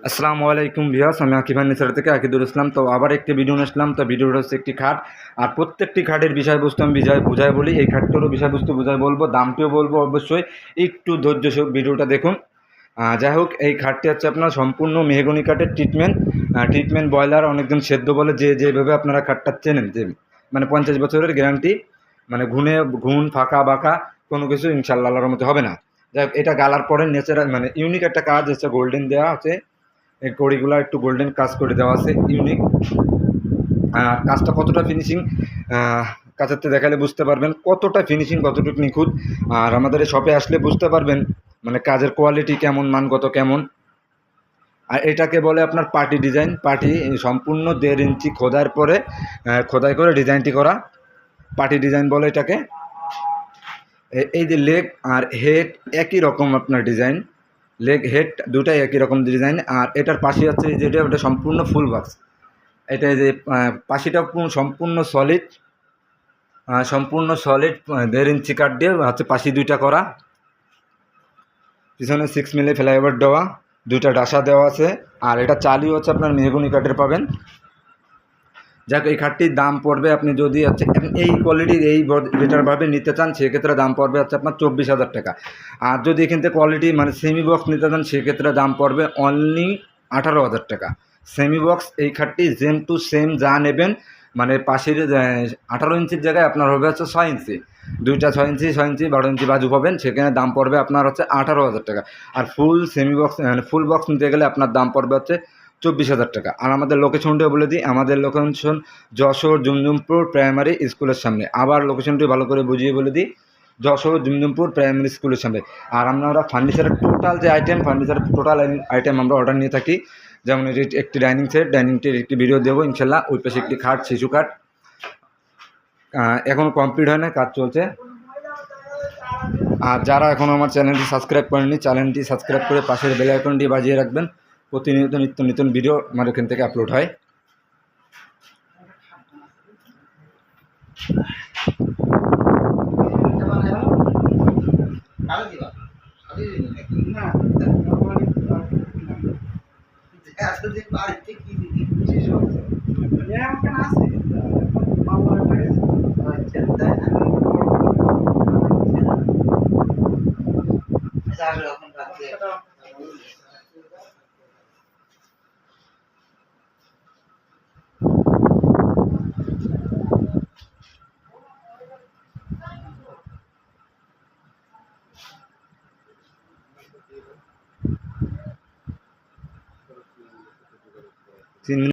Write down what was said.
আসসালামু আলাইকুম ভিউয়ার্স, আমি আকিব ফার্নিচার থেকে আকিদুল ইসলাম। তো আবার একটি ভিডিও নিয়ে আসলাম। তো ভিডিওটা হচ্ছে একটি খাট, আর প্রত্যেকটি খাটের বিষয়বস্তু আমি বুঝাই বলি। এই খাটটারও বিষয়বস্তু বুঝাই বলবো, দামটিও বলবো। অবশ্যই একটু ধৈর্য সহ ভিডিওটা দেখুন। যাই হোক, এই খাটটি হচ্ছে আপনার সম্পূর্ণ মেহগনি কাঠের ট্রিটমেন্ট বয়লার। অনেকজন সেদ্ধ বলে, যেভাবে আপনারা খাটটা চেনেন, যে মানে 50 বছরের গ্যারান্টি, মানে ঘুণ ফাঁকা বাঁকা কোনো কিছু ইনশাল্লাহ আল্লাহর মতো হবে না। যাই হোক, এটা গালার পরে ন্যাচারাল মানে ইউনিক একটা কাজ হচ্ছে, গোল্ডেন দেওয়া আছে। এই কড়িগুলো একটু গোল্ডেন কাজ করে দেওয়া আছে, ইউনিক। আর কাজটা কতটা ফিনিশিং কাছাতে দেখালে বুঝতে পারবেন কতটা ফিনিশিং, কতটুকু নিখুঁত। আর আমাদের এই শপে আসলে বুঝতে পারবেন মানে কাজের কোয়ালিটি কেমন, মানগত কেমন। আর এটাকে বলে আপনার পার্টি ডিজাইন। সম্পূর্ণ 1.5 ইঞ্চি খোদাই করে ডিজাইনটি করা, পার্টি ডিজাইন বলে এটাকে। এই যে লেগ আর হেড একই রকম আপনার ডিজাইন, লেগ হেড দুটাই একই রকম ডিজাইন। আর এটার পাশে হচ্ছে যেটা, ওটা সম্পূর্ণ ফুল বক্স। এটা যে পাশিটা সম্পূর্ণ সলিড 1.5 ইঞ্চি কাঠ দিয়ে হচ্ছে পাশি দুইটা করা, পিছনে 6 মিলি ফ্লাইওভার দেওয়া, দুইটা ডাসা দেওয়া আছে। আর এটা চালু হচ্ছে আপনার মেহগনি কাঠের পাবেন। যাক, এই খাটটির দাম পড়বে, আপনি যদি হচ্ছে এই কোয়ালিটির এই বেটারভাবে নিতে চান সেক্ষেত্রে দাম পড়বে হচ্ছে আপনার 24,000 টাকা। আর যদি এখান থেকে কোয়ালিটি মানে সেমি বক্স নিতে চান সেক্ষেত্রে দাম পড়বে অনলি 18,000 টাকা। সেমি বক্স এই খাটটি সেম টু সেম যা নেবেন, মানে পাশের 18 ইঞ্চির জায়গায় আপনার হবে হচ্ছে 6 ইঞ্চি, দুইটা 6 ইঞ্চি 6 ইঞ্চি 12 ইঞ্চি বাজু পাবেন, সেখানে দাম পড়বে আপনার হচ্ছে 18,000 টাকা। আর ফুল বক্স নিতে গেলে আপনার দাম পড়বে হচ্ছে 24,000 টাকা। আর আমাদের লোকেশনটিও বলে দিই, আমাদের লোকেশন যশোর জুমজুমপুর প্রাইমারি স্কুলের সামনে। আবার লোকেশনটি ভালো করে বুঝিয়ে বলে দিই, যশোর জুমজুমপুর প্রাইমারি স্কুলের সামনে। আর আমরা ফার্নিচারের টোটাল আইটেম আমরা অর্ডার নিয়ে থাকি। যেমন এটি একটি ডাইনিংটির একটি ভিডিও দেবো ইনশাল্লাহ। ওই পাশে একটি খাট, শিশু খাট, এখনও কমপ্লিট হয় না, কাজ চলছে। আর যারা এখনও আমার চ্যানেলটি সাবস্ক্রাইব করেননি, চ্যানেলটি সাবস্ক্রাইব করে পাশের বেল আইকনটি বাজিয়ে রাখবেন। প্রতিনিয়ত নিত্য নতুন ভিডিও আমার এখান থেকে আপলোড হয়।